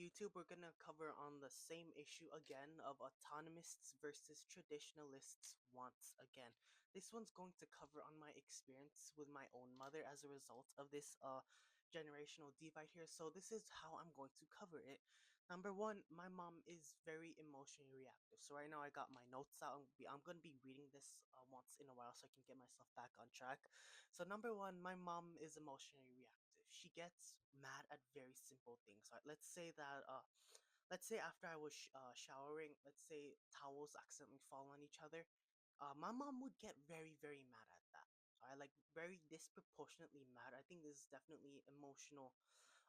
YouTube, we're gonna cover on the same issue again of autonomists versus traditionalists once again. This one's going to cover on my experience with my own mother as a result of this generational divide here. So this is how I'm going to cover it. Number one, my mom is very emotionally reactive. So right now I got my notes out. I'm gonna be reading this once in a while so I can get myself back on track. So number one, my mom is emotionally reactive. She gets mad at very simple things. Like let's say after I was showering, let's say towels accidentally fall on each other. My mom would get very mad at that. I like very disproportionately mad. I think this is definitely emotional,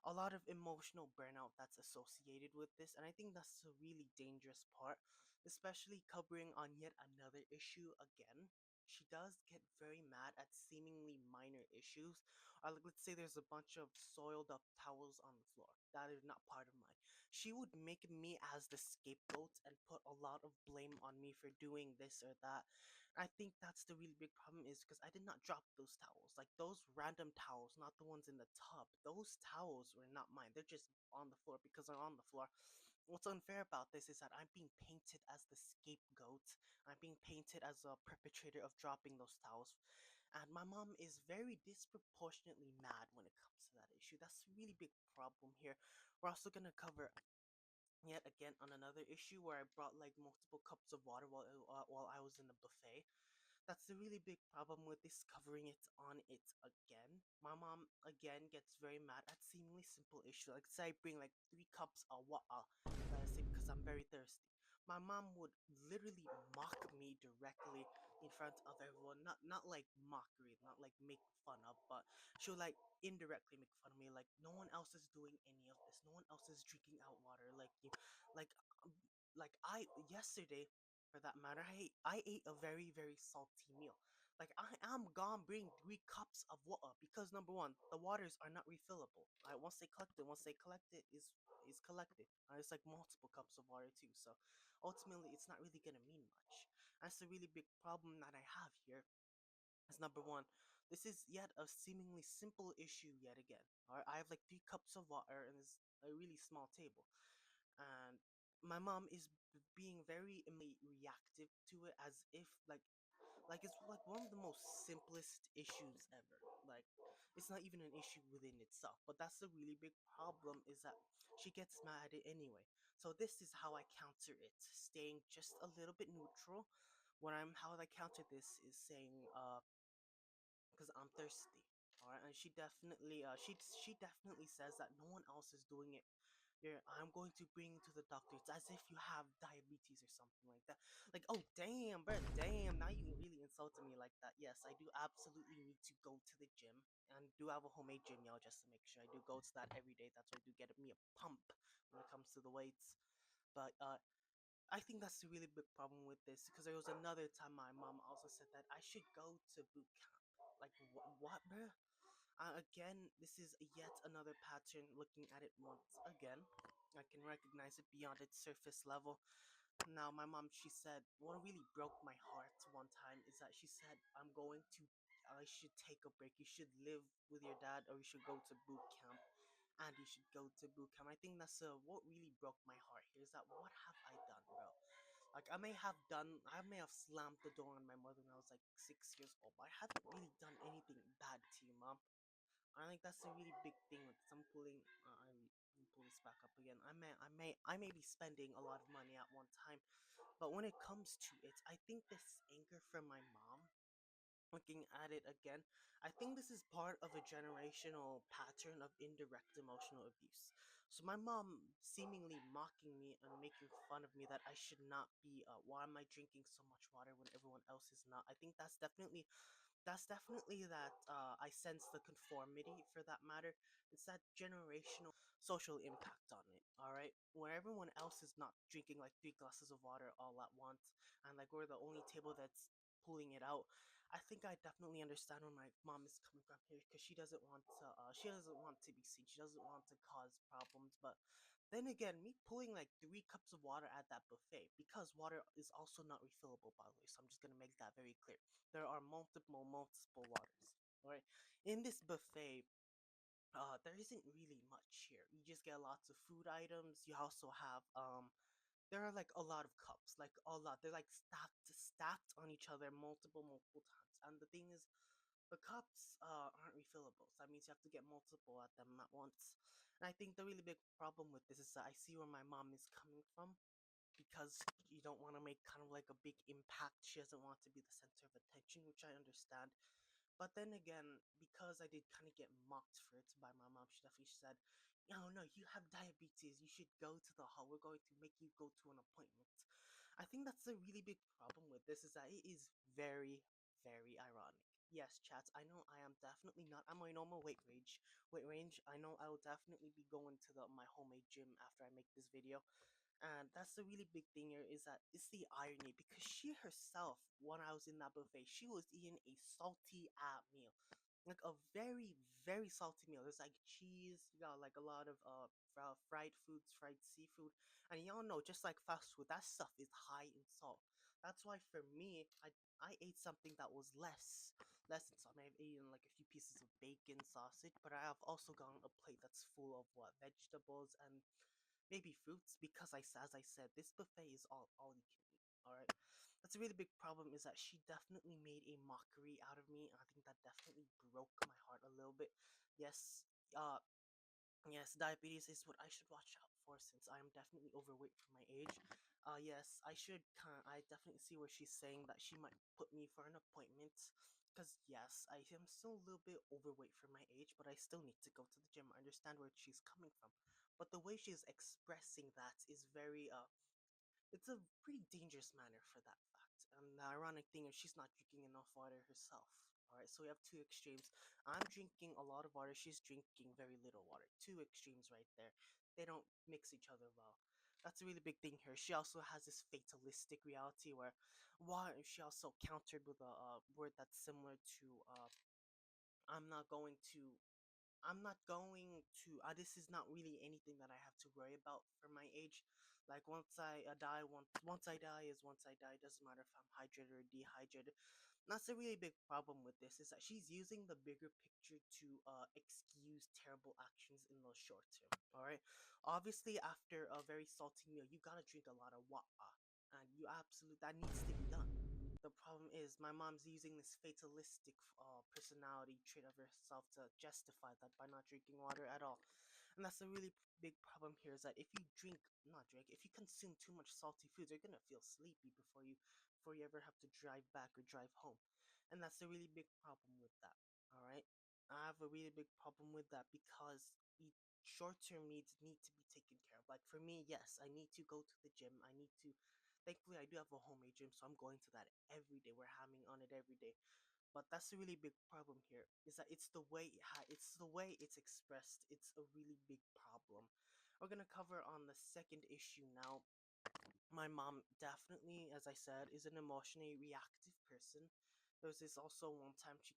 a lot of emotional burnout that's associated with this, and I think that's a really dangerous part, especially covering on yet another issue again. She does get very mad at seemingly minor issues. Like, let's say there's a bunch of soiled up towels on the floor that is not part of mine. She would make me as the scapegoat and put a lot of blame on me for doing this or that. I think that's the really big problem is because I did not drop those towels. Like those random towels, not the ones in the tub. Those towels were not mine. They're just on the floor because they're on the floor. What's unfair about this is that I'm being painted as the scapegoat. I'm being painted as a perpetrator of dropping those towels. And my mom is very disproportionately mad when it comes to that issue. That's a really big problem here. We're also gonna cover yet again on another issue where I brought like multiple cups of water while I was in the buffet. That's a really big problem with discovering it on it again. My mom again gets very mad at seemingly simple issues. Like say I bring like 3 cups of water, let's say because I'm very thirsty. My mom would literally mock me directly in front of everyone. Not like mockery, not like make fun of, but she'll like indirectly make fun of me. Like no one else is doing any of this. No one else is drinking out water. Like um, like I yesterday for that matter, I ate a very salty meal. Like I am gone bring 3 cups of water because number one, the waters are not refillable. Once they collect it is collected. It's like multiple cups of water too. So ultimately, it's not really gonna mean much. That's a really big problem that I have here. Is number one, this is yet a seemingly simple issue yet again. Alright, I have like 3 cups of water and it's a really small table, and my mom is being very reactive to it as if like it's like one of the most simplest issues ever. Like it's not even an issue within itself, but that's the really big problem is that she gets mad at it anyway. So this is how I counter it, staying just a little bit neutral. How I counter this is saying because I'm thirsty. Alright, and she definitely says that no one else is doing it. I'm going to bring you to the doctor. It's as if you have diabetes or something like that. Like, oh damn, bro, damn. Now you really insulted me like that. Yes, I do absolutely need to go to the gym and do have a homemade gym, y'all, just to make sure I do go to that every day. That's why I do get me a pump when it comes to the weights. But I think that's a really big problem with this because there was another time my mom also said that I should go to boot camp. Like, what, bro? Again, this is yet another pattern. Looking at it once again, I can recognize it beyond its surface level. Now, my mom, she said, what really broke my heart one time is that she said, I should take a break. You should live with your dad or you should go to boot camp. And you should go to boot camp. I think that's what really broke my heart here is that what have I done, bro? Like I may have slammed the door on my mother when I was like 6 years old, but I haven't really done anything bad to you, mom. I think that's a really big thing with some pulling. Let me pull this back up again. I may be spending a lot of money at one time, but when it comes to it, I think this anger from my mom. Looking at it again, I think this is part of a generational pattern of indirect emotional abuse. So my mom seemingly mocking me and making fun of me that I should not be. Why am I drinking so much water when everyone else is not? I think that's definitely that I sense the conformity for that matter. It's that generational social impact on it. All right, where everyone else is not drinking like 3 glasses of water all at once, and like we're the only table that's pulling it out. I think I definitely understand where my mom is coming from here because she doesn't want to be seen. She doesn't want to cause problems, but then again, me pulling like 3 cups of water at that buffet because water is also not refillable, by the way. So I'm just gonna make that very clear. There are multiple waters. All right, in this buffet, there isn't really much here. You just get lots of food items. You also have there are like a lot of cups, like a lot. They're like stacked on each other multiple times. And the thing is, the cups aren't refillable. So that means you have to get multiple at them at once. And I think the really big problem with this is that I see where my mom is coming from, because you don't want to make kind of like a big impact. She doesn't want to be the center of attention, which I understand. But then again, because I did kind of get mocked for it by my mom, she definitely said, "No, no, you have diabetes. You should go to the hall. We're going to make you go to an appointment." I think that's a really big problem with this, is that it is very, very ironic. Yes, chat. I know I am definitely not. I'm my normal weight range. Weight range. I know I will definitely be going to the my homemade gym after I make this video, and that's the really big thing here, is that it's the irony, because she herself, when I was in that buffet, she was eating a salty meal, like a very, very salty meal. There's like cheese, you got like a lot of fried foods, fried seafood, and y'all know, just like fast food, that stuff is high in salt. That's why for me, I ate something that was less in salt. I may have eaten like a few pieces of bacon, sausage, but I have also gotten a plate that's full of what, vegetables and maybe fruits, because as I said, this buffet is all you can eat. All right, that's a really big problem, is that she definitely made a mockery out of me. I think that definitely broke my heart a little bit. Yes, uh, yes, diabetes is what I should watch out for, since I am definitely overweight for my age. Yes, I should I definitely see where she's saying that she might put me for an appointment. Cause yes, I am still a little bit overweight for my age, but I still need to go to the gym. I understand where she's coming from, but the way she's expressing that is very it's a pretty dangerous manner for that fact. And the ironic thing is, she's not drinking enough water herself. Alright, so we have two extremes. I'm drinking a lot of water, she's drinking very little water. Two extremes right there. They don't mix each other well. That's a really big thing here. She also has this fatalistic reality where she also countered with a word that's similar to I'm not going to I'm not going to. This is not really anything that I have to worry about for my age. Like once I die, once I die is once I die. It doesn't matter if I'm hydrated or dehydrated. That's a really big problem with this, is that she's using the bigger picture to excuse terrible actions in the short term. All right. Obviously, after a very salty meal, you gotta drink a lot of water, and you absolutely that needs to be done. The problem is, my mom's using this fatalistic personality trait of herself to justify that by not drinking water at all. And that's a really big problem here, is that if you not drink, if you consume too much salty foods, you're gonna feel sleepy before you ever have to drive back or drive home. And that's a really big problem with that. All right, I have a really big problem with that, because short-term needs need to be taken care of. Like for me, yes, I need to go to the gym. I need to. Thankfully, I do have a homemade gym, so I'm going to that every day. We're having on it every day. But that's a really big problem here, is that it's the way it's expressed. It's a really big problem. We're gonna cover on the second issue now. My mom definitely, as I said, is an emotionally reactive person. There's this also one time she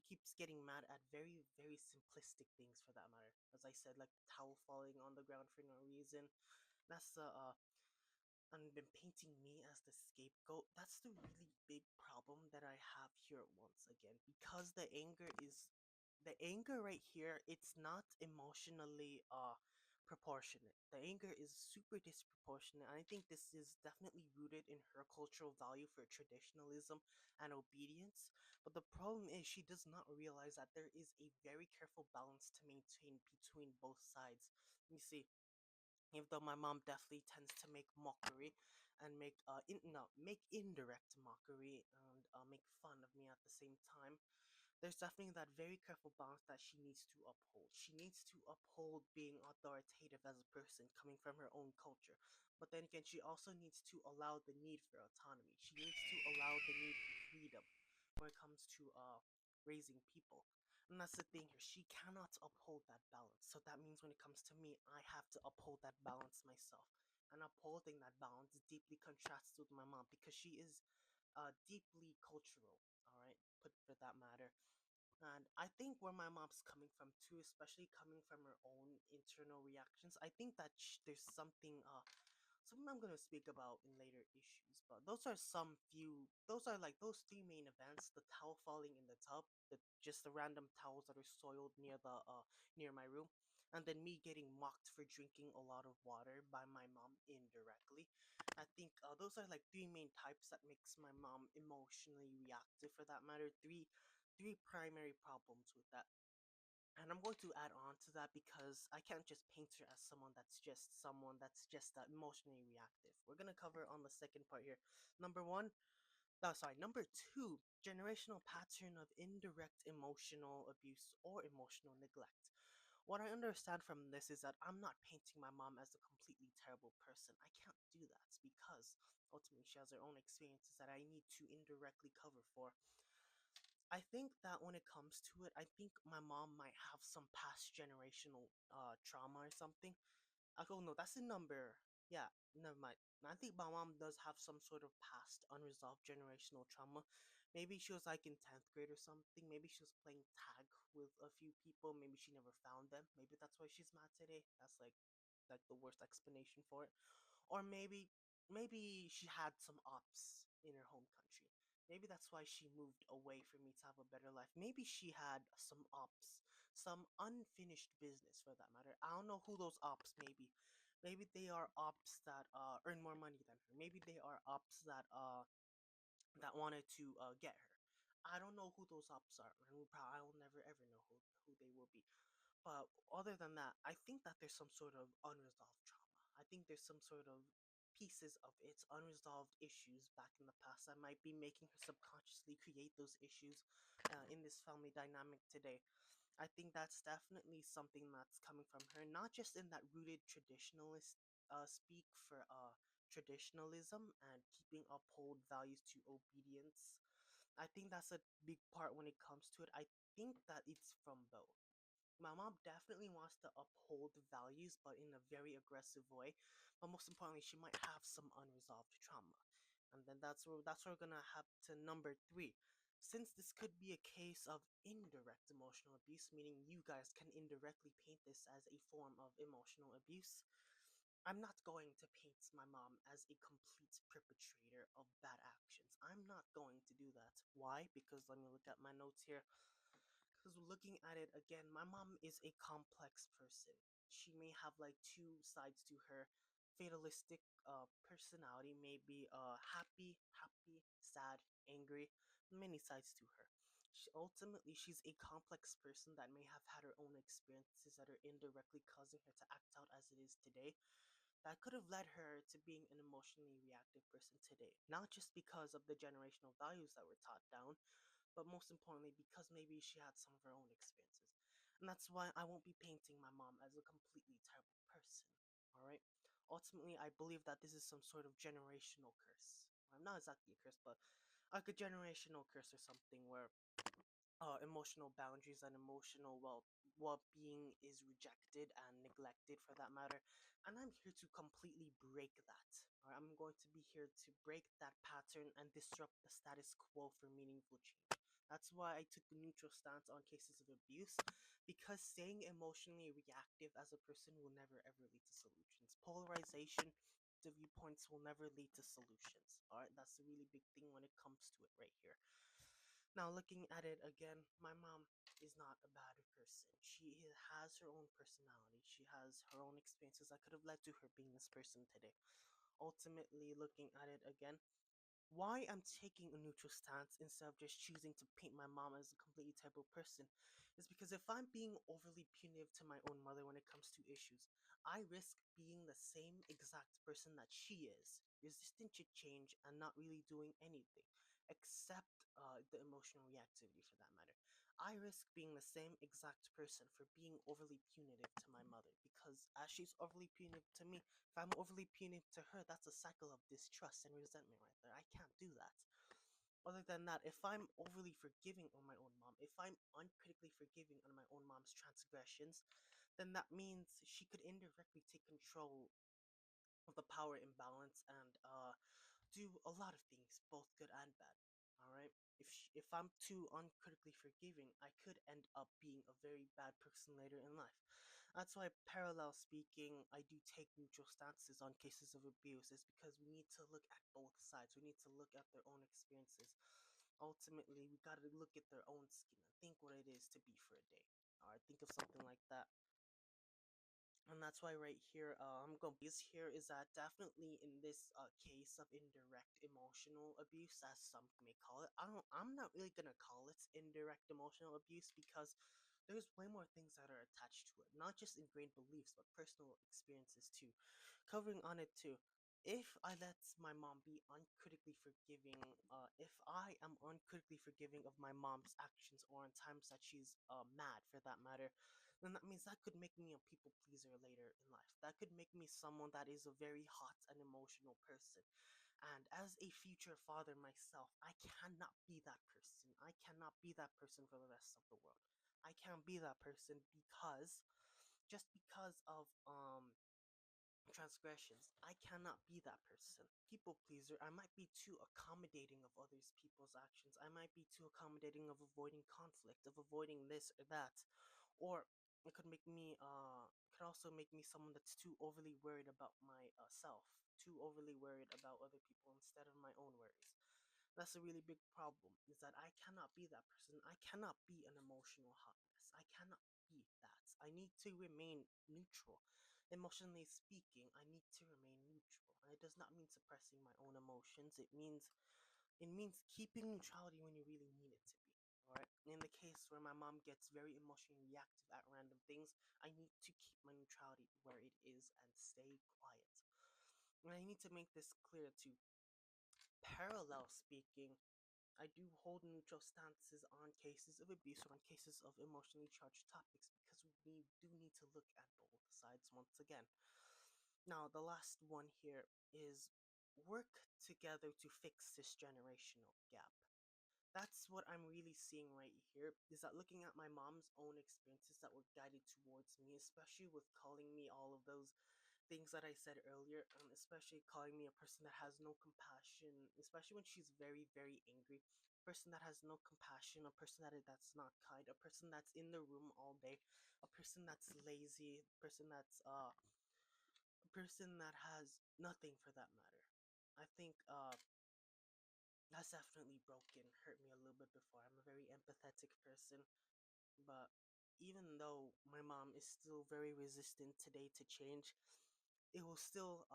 keeps getting mad at very, very simplistic things, for that matter. As I said, like towel falling on the ground for no reason. That's the and been painting me as the scapegoat. That's the really big problem that I have here once again, because the anger right here, it's not emotionally proportionate. The anger is super disproportionate, and I think this is definitely rooted in her cultural value for traditionalism and obedience. But the problem is, she does not realize that there is a very careful balance to maintain between both sides. You see, even though my mom definitely tends to make mockery and make indirect mockery and make fun of me at the same time, there's definitely that very careful balance that she needs to uphold. She needs to uphold being authoritative as a person coming from her own culture, but then again, she also needs to allow the need for autonomy. She needs to allow the need for freedom when it comes to raising people. And that's the thing here. She cannot uphold that balance. So that means when it comes to me, I have to uphold that balance myself. And upholding that balance deeply contrasts with my mom, because she is deeply cultural. All right, put for that matter. And I think where my mom's coming from too, especially coming from her own internal reactions, I think that there's something I'm gonna speak about in later issues. But those are some few. Those are like those three main events: the towel falling in the tub, just the random towels that are soiled near my room, and then me getting mocked for drinking a lot of water by my mom indirectly. I think those are like three main types that makes my mom emotionally reactive. For that matter, three primary problems with that. And I'm going to add on to that because I can't just paint her as someone that's just emotionally reactive. We're gonna cover on the second part here. Number one, number two, generational pattern of indirect emotional abuse or emotional neglect. What I understand from this is that I'm not painting my mom as a completely terrible person. I can't do that because ultimately she has her own experiences that I need to indirectly cover for. I think that when it comes to it, I think my mom might have some past generational trauma or something. Oh no, that's the number. Yeah, never mind. I think my mom does have some sort of past unresolved generational trauma. Maybe she was like in 10th grade or something. Maybe she was playing tag with a few people. Maybe she never found them. Maybe that's why she's mad today. That's like the worst explanation for it. Or maybe she had some ops in her home country. Maybe that's why she moved away for me to have a better life. Maybe she had some ops, some unfinished business for that matter. I don't know who those ops may be. Maybe they are ops that earn more money than her. Maybe they are ops that wanted to get her. I don't know who those ops are, and I will never ever know who they will be. But other than that, I think that there's some sort of unresolved trauma. I think there's some sort of pieces of its unresolved issues back in the past that might be making her subconsciously create those issues in this family dynamic today. I think that's definitely something that's coming from her, not just in that rooted traditionalist speak for traditionalism and keeping uphold values to obedience. I think that's a big part when it comes to it. I think that it's from both. My mom definitely wants to uphold values, but in a very aggressive way. But most importantly, she might have some unresolved trauma, and then that's where we're gonna have to number three. Since this could be a case of indirect emotional abuse, meaning you guys can indirectly paint this as a form of emotional abuse, I'm not going to paint my mom as a complete perpetrator of bad actions. I'm not going to do that. Why? Because let me look at my notes here. Because looking at it again, my mom is a complex person. She may have like two sides to her. Fatalistic personality, maybe happy, sad, angry, many sides to her. She's a complex person that may have had her own experiences that are indirectly causing her to act out as it is today. That could have led her to being an emotionally reactive person today. Not just because of the generational values that were taught down, but most importantly because maybe she had some of her own experiences. And that's why I won't be painting my mom as a completely terrible person. Alright? Ultimately, I believe that this is some sort of generational curse. Well, not exactly a curse, but like a generational curse or something where emotional boundaries and emotional well-being is rejected and neglected for that matter, and I'm here to completely break that. Or I'm going to be here to break that pattern and disrupt the status quo for meaningful change. That's why I took a neutral stance on cases of abuse, because staying emotionally reactive as a person will never ever lead to solutions. Polarization, the viewpoints will never lead to solutions. All right, that's a really big thing when it comes to it right here. Now, looking at it again, my mom is not a bad person. She has her own personality. She has her own experiences that could have led to her being this person today. Ultimately, looking at it again, why I'm taking a neutral stance instead of just choosing to paint my mom as a completely terrible person is because if I'm being overly punitive to my own mother when it comes to issues, I risk being the same exact person that she is, resistant to change and not really doing anything except the emotional reactivity for that matter. I risk being the same exact person for being overly punitive to my mother, because as she's overly punitive to me, if I'm overly punitive to her, that's a cycle of distrust and resentment right there. I can't do that. Other than that, if I'm overly forgiving on my own mom, if I'm uncritically forgiving on my own mom's transgressions, then that means she could indirectly take control of the power imbalance and do a lot of things, both good and bad. All right. If I'm too uncritically forgiving, I could end up being a very bad person later in life. That's why, parallel speaking, I do take neutral stances on cases of abuse, is because we need to look at both sides. We need to look at their own experiences. Ultimately, we gotta look at their own skin and think what it is to be for a day. Alright, think of something like that. And that's why right here, I'm going to here is that definitely in this case of indirect emotional abuse, as some may call it, I'm not really gonna call it indirect emotional abuse, because there's way more things that are attached to it, not just ingrained beliefs, but personal experiences too. Covering on it too. If I let my mom be uncritically forgiving, if I am uncritically forgiving of my mom's actions, or in times that she's mad for that matter, then that means that could make me a people pleaser later in life. That could make me someone that is a very hot and emotional person. And as a future father myself, I cannot be that person. I cannot be that person for the rest of the world. I can't be that person because just because of transgressions. I cannot be that person. People pleaser. I might be too accommodating of others people's actions. I might be too accommodating of avoiding conflict, of avoiding this or that. Or it could make me could also make me someone that's too overly worried about my self, too overly worried about other people instead of my own worries. That's a really big problem, is that I cannot be that person. I cannot be an emotional hot mess. I cannot be that. I need to remain neutral. Emotionally speaking, I need to remain neutral. And it does not mean suppressing my own emotions. It means keeping neutrality when you really need it to be. Alright? In the case where my mom gets very emotionally reactive at random things, I need to keep my neutrality where it is and stay quiet. And I need to make this clear too. Parallel speaking, I do hold neutral stances on cases of abuse or on cases of emotionally charged topics, because we do need to look at both sides once again. Now, the last one here is work together to fix this generational gap. That's what I'm really seeing right here, is that looking at my mom's own experiences that were guided towards me, especially with calling me all of those things that I said earlier, especially calling me a person that has no compassion, especially when she's very, very angry. A person that has no compassion, a person that's not kind, a person that's in the room all day, a person that's lazy, a person that has nothing for that matter. I think that's definitely broken, hurt me a little bit before. I'm a very empathetic person, but even though my mom is still very resistant today to change, it will still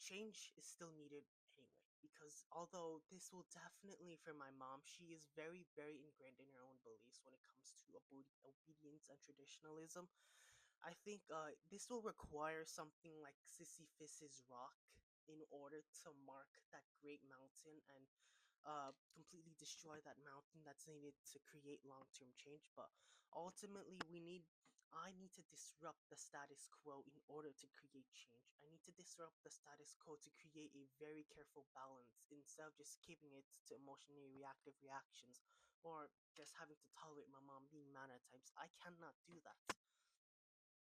change is still needed anyway, because although this will definitely, for my mom, she is very, very ingrained in her own beliefs when it comes to obedience and traditionalism. I think this will require something like Sisyphus's rock in order to mark that great mountain and completely destroy that mountain that's needed to create long-term change. But ultimately, I need to disrupt the status quo in order to create change. I need to disrupt the status quo to create a very careful balance, instead of just keeping it to emotionally reactive reactions, or just having to tolerate my mom being mad at times. I cannot do that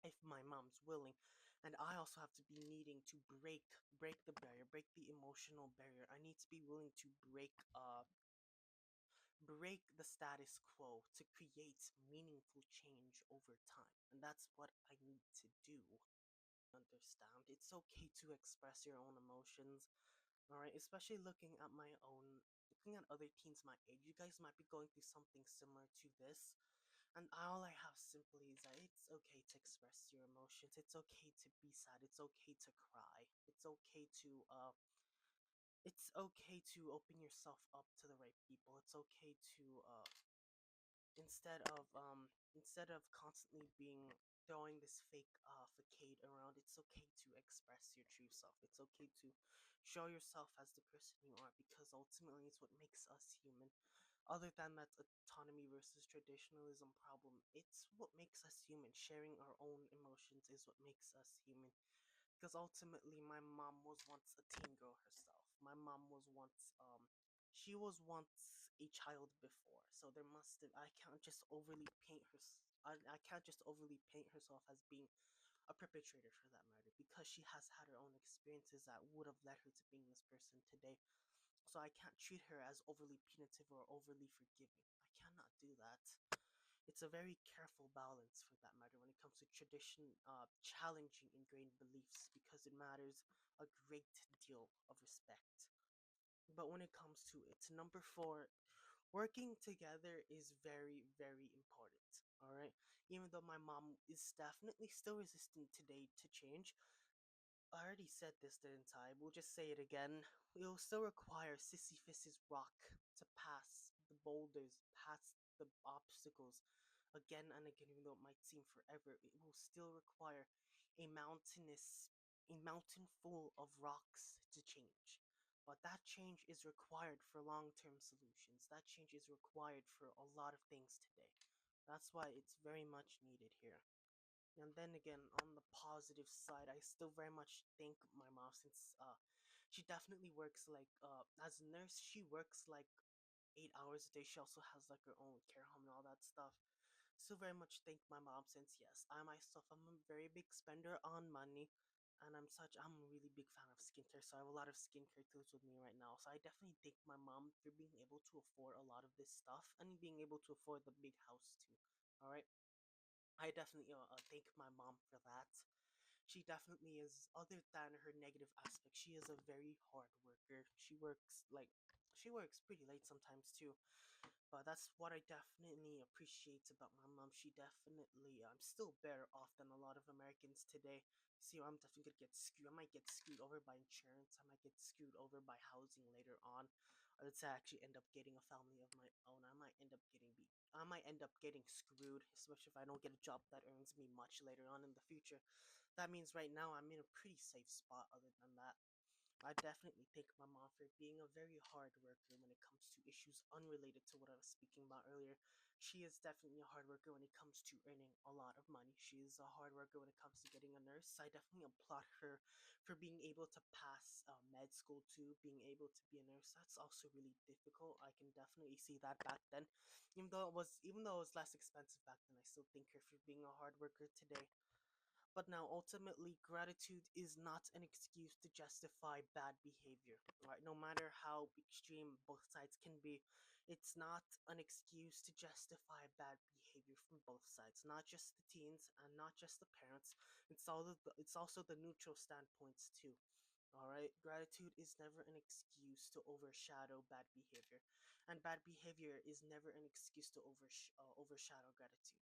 if my mom's willing. And I also have to be needing to break the barrier, break the emotional barrier. I need to be willing to break the status quo to create meaningful change over time. And that's what I need to do. Understand? It's okay to express your own emotions. Alright, especially looking at other teens my age. You guys might be going through something similar to this. And all I have simply is that it's okay to express your emotions. It's okay to be sad. It's okay to cry. It's okay to open yourself up to the right people. It's okay to instead of constantly being throwing this fake facade around, it's okay to express your true self. It's okay to show yourself as the person you are, because ultimately it's what makes us human. Other than that autonomy versus traditionalism problem, it's what makes us human. Sharing our own emotions is what makes us human. Because ultimately, my mom was once a teen girl herself. My mom was once she was once a child before, so there must have I can't just overly paint her I can't just overly paint herself as being a perpetrator for that matter, because she has had her own experiences that would have led her to being this person today. So I can't treat her as overly punitive or overly forgiving. I cannot do that. It's a very careful balance for that matter when it comes to challenging ingrained beliefs because it matters a great deal of respect. But when it comes to it, number four, working together is very, very important. All right. Even though my mom is definitely still resistant today to change, I already said this, didn't I? We'll just say it again. We'll still require Sisyphus's rock to pass the boulders, past the obstacles again and again, even though it might seem forever. It will still require a mountainous, a mountain full of rocks to change. But that change is required for long-term solutions. That change is required for a lot of things today. That's why it's very much needed here. And then again, on the positive side, I still very much thank my mom since she definitely works like as a nurse. She works like 8 hours a day. She also has like her own care home and all that stuff. Still very much thank my mom since yes, I myself am a very big spender on money, and I'm a really big fan of skincare. So I have a lot of skincare tools with me right now. So I definitely thank my mom for being able to afford a lot of this stuff and being able to afford the big house too. All right. I definitely thank my mom for that. She definitely is, other than her negative aspect, she is a very hard worker. She works pretty late sometimes too. But that's what I definitely appreciate about my mom. She definitely, I'm still better off than a lot of Americans today. See, I'm definitely gonna get screwed. I might get screwed over by insurance. I might get screwed over by housing later on. Or let's say I actually end up getting a family of my own. I might end up getting screwed, especially if I don't get a job that earns me much later on in the future. That means right now I'm in a pretty safe spot. Other than that, I definitely thank my mom for being a very hard worker when it comes to issues unrelated to what I was speaking about earlier. She is definitely a hard worker when it comes to earning a lot of money. She is a hard worker when it comes to getting a nurse. I definitely applaud her for being able to pass med school too, being able to be a nurse. That's also really difficult. I can definitely see that back then. Even though it was less expensive back then, I still thank her for being a hard worker today. But now, ultimately, gratitude is not an excuse to justify bad behavior. Right? No matter how extreme both sides can be, it's not an excuse to justify bad behavior from both sides. Not just the teens and not just the parents. It's also the neutral standpoints too. All right, gratitude is never an excuse to overshadow bad behavior, and bad behavior is never an excuse to overshadow gratitude.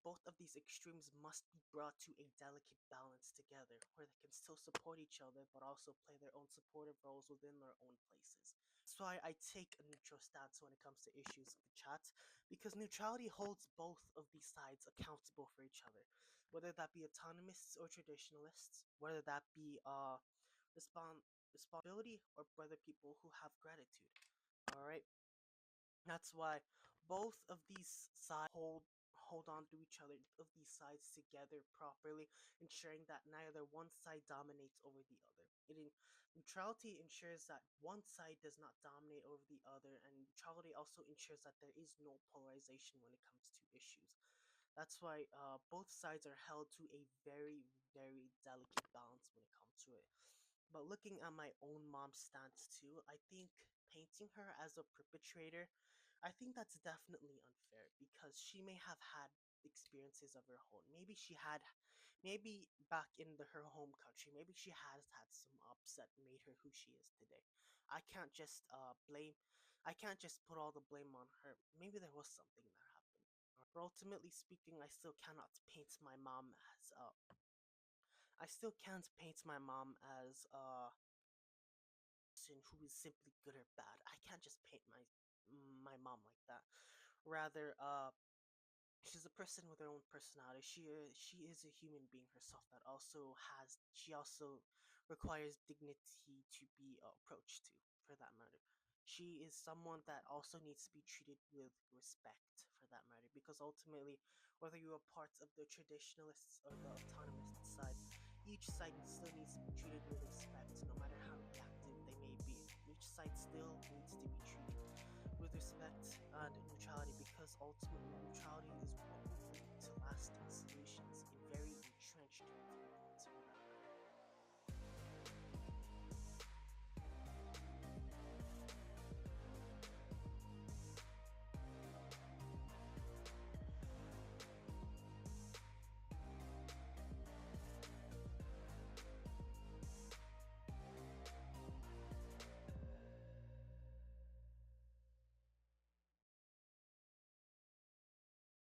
Both of these extremes must be brought to a delicate balance together, where they can still support each other but also play their own supportive roles within their own places. That's why I take a neutral stance when it comes to issues of the chat, because neutrality holds both of these sides accountable for each other, whether that be autonomists or traditionalists, whether that be responsibility or whether people who have gratitude. All right. That's why both of these sides hold on to each other, of these sides together properly, ensuring that neither one side dominates over the other. Neutrality ensures that one side does not dominate over the other, and neutrality also ensures that there is no polarization when it comes to issues. That's why both sides are held to a very, very delicate balance when it comes to it. But looking at my own mom's stance too, I think painting her as a perpetrator, I think that's definitely unfair because she may have had experiences of her own. Maybe back in her home country, maybe she has had some ups that made her who she is today. I can't just I can't just put all the blame on her. Maybe there was something that happened. But ultimately speaking, I still can't paint my mom as person who is simply good or bad. I can't just paint my mom like that. Rather, she's a person with her own personality. She is a human being herself that she also requires dignity to be approached to, for that matter. She is someone that also needs to be treated with respect, for that matter, because ultimately, whether you're a part of the traditionalists or the autonomist side, each side still needs to be treated with respect, no matter how reactive they may be. Each side still needs to be treated with respect and neutrality, because ultimately neutrality is what will lead to lasting solutions.